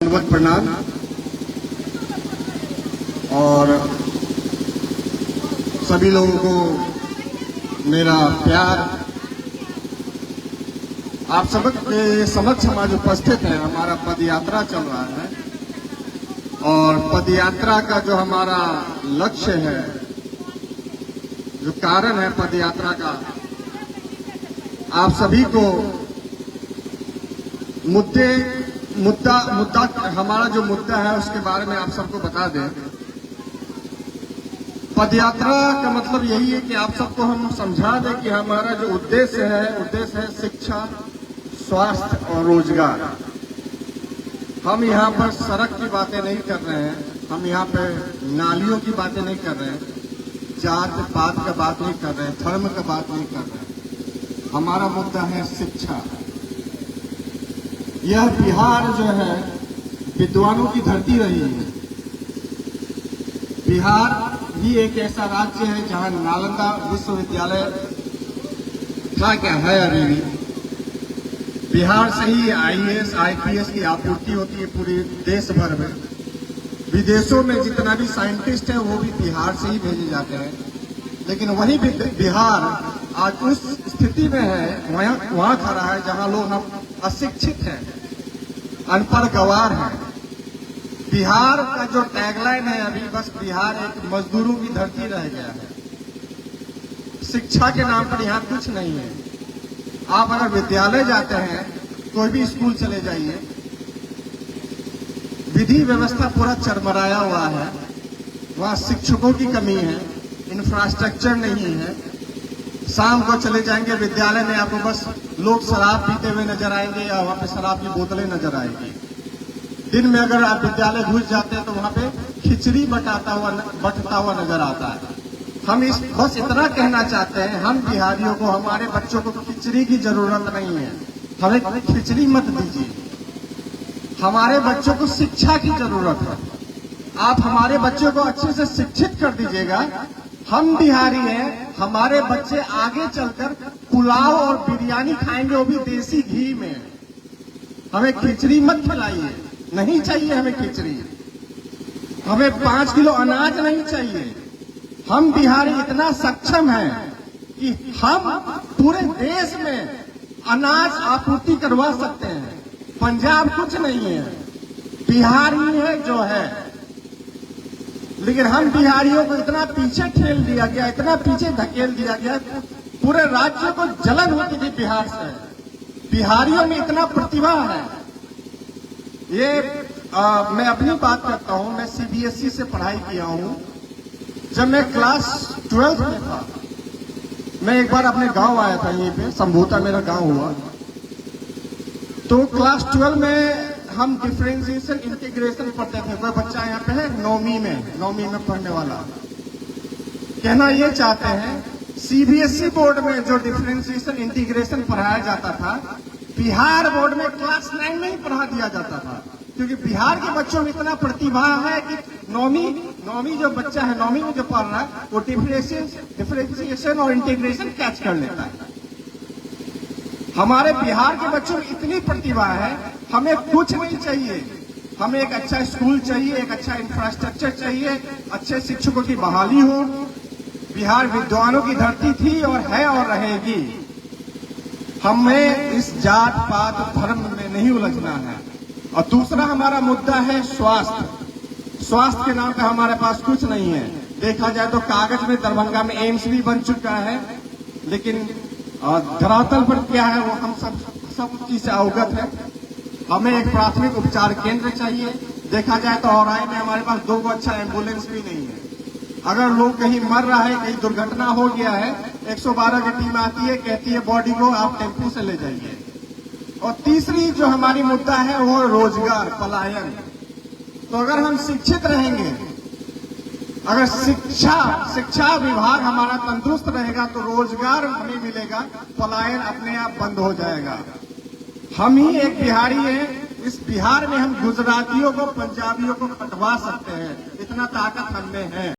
दंडवत प्रणाम। और सभी लोगों को मेरा प्यार। आप सबके समक्ष हम आज उपस्थित हैं। हमारा पद यात्रा चल रहा है और पद यात्रा का जो हमारा लक्ष्य है, जो कारण है पद यात्रा का, आप सभी को मुद्दा हमारा जो मुद्दा है उसके बारे में आप सबको बता दें। पदयात्रा का मतलब यही है कि आप सबको हम समझा दें कि हमारा जो उद्देश्य है शिक्षा, स्वास्थ्य और रोजगार। हम यहाँ पर सड़क की बातें नहीं कर रहे हैं, हम यहाँ पे नालियों की बातें नहीं कर रहे हैं, जात पात का बात नहीं कर रहे हैं, धर्म का बात नहीं कर रहे हैं। हमारा मुद्दा है शिक्षा। यह बिहार जो है विद्वानों की धरती रही है। बिहार ही एक ऐसा राज्य है जहां नालंदा विश्वविद्यालय था, क्या है अभी भी। बिहार से ही आईएएस आईपीएस की आपूर्ति होती है पूरे देश भर में। विदेशों में जितना भी साइंटिस्ट है वो भी बिहार से ही भेजे जाते हैं। लेकिन वही बिहार आज उस स्थिति में है, वहां खड़ा है जहां लोग हम अशिक्षित हैं, अनपढ़ गंवार हैं। बिहार का जो टैगलाइन है अभी, बस बिहार एक मजदूरों की धरती रह गया है। शिक्षा के नाम पर यहाँ कुछ नहीं है। आप अगर विद्यालय जाते हैं, कोई भी स्कूल चले जाइए, विधि व्यवस्था पूरा चरमराया हुआ है। वहाँ शिक्षकों की कमी है, इंफ्रास्ट्रक्चर नहीं है। शाम को चले जाएंगे विद्यालय में, आपको बस लोग शराब पीते हुए नजर आएंगे या वहाँ पे शराब की बोतलें नजर आएंगी। दिन में अगर आप विद्यालय घुस जाते हैं तो वहाँ पे खिचड़ी बटता हुआ नजर आता है। हम बस इतना कहना चाहते हैं, हम बिहारियों को, हमारे बच्चों को खिचड़ी की जरूरत नहीं है। हमें खिचड़ी मत दीजिए, हमारे बच्चों को शिक्षा की जरूरत है। आप हमारे बच्चों को अच्छे से शिक्षित कर दीजिएगा। हम बिहारी हैं, हमारे बच्चे आगे चलकर पुलाव और बिरयानी खाएंगे, वो भी देसी घी में। हमें खिचड़ी मत खिलाइए, नहीं चाहिए हमें खिचड़ी। हमें 5 किलो अनाज नहीं चाहिए। हम बिहारी इतना सक्षम हैं कि हम पूरे देश में अनाज आपूर्ति करवा सकते हैं। पंजाब कुछ नहीं है, बिहार ही है जो है। लेकिन हम बिहारियों को इतना पीछे ठेल दिया गया, इतना पीछे धकेल दिया गया, पूरे राज्य को जलन होती थी बिहार से। बिहारियों में इतना प्रतिभा है। मैं अपनी बात करता हूं, मैं सीबीएसई से पढ़ाई किया हूं। जब मैं क्लास 12 में था, मैं एक बार अपने गांव आया था, यहीं पे संभोता मेरा गांव हुआ। तो क्लास 12 में हम डिफरेंशिएशन इंटीग्रेशन पढ़ते थे। कोई बच्चा यहाँ पे है नौवीं में पढ़ने वाला, कहना ये चाहते हैं, सीबीएसई बोर्ड में जो डिफरेंशिएशन इंटीग्रेशन पढ़ाया जाता था, बिहार बोर्ड में क्लास 9 में ही पढ़ा दिया जाता था। क्योंकि बिहार के बच्चों में इतना प्रतिभा है कि नौवीं जो बच्चा है, 9वीं में जो पढ़ रहा है, वो डिफरेंशिएशन और इंटीग्रेशन कैच कर लेता है। हमारे बिहार के बच्चों में इतनी प्रतिभा है, हमें कुछ नहीं चाहिए। हमें एक अच्छा स्कूल चाहिए, एक अच्छा इंफ्रास्ट्रक्चर चाहिए, अच्छे शिक्षकों की बहाली हो। बिहार विद्वानों की धरती थी और है और रहेगी। हमें इस जात पात धर्म में नहीं उलझना है। और दूसरा हमारा मुद्दा है स्वास्थ्य। स्वास्थ्य के नाम पे हमारे पास कुछ नहीं है। देखा जाए तो कागज में दरभंगा में एम्स भी बन चुका है, लेकिन धरातल पर क्या है वो हम सब चीज से अवगत है। हमें एक प्राथमिक उपचार केंद्र चाहिए। देखा जाए तो औराई में हमारे पास 2 अच्छा एम्बुलेंस भी नहीं है। अगर लोग कहीं मर रहा है, कहीं दुर्घटना हो गया है, 112 की टीम आती है, कहती है बॉडी को आप टेम्पो से ले जाइए। और तीसरी जो हमारी मुद्दा है वो रोजगार, पलायन। तो अगर हम शिक्षित रहेंगे, अगर शिक्षा विभाग हमारा तंदुरुस्त रहेगा तो रोजगार हमें मिलेगा, पलायन अपने आप बंद हो जाएगा। हम ही एक बिहारी हैं, इस बिहार में हम गुजरातियों को, पंजाबियों को हटवा सकते हैं। इतना ताकत हम में है।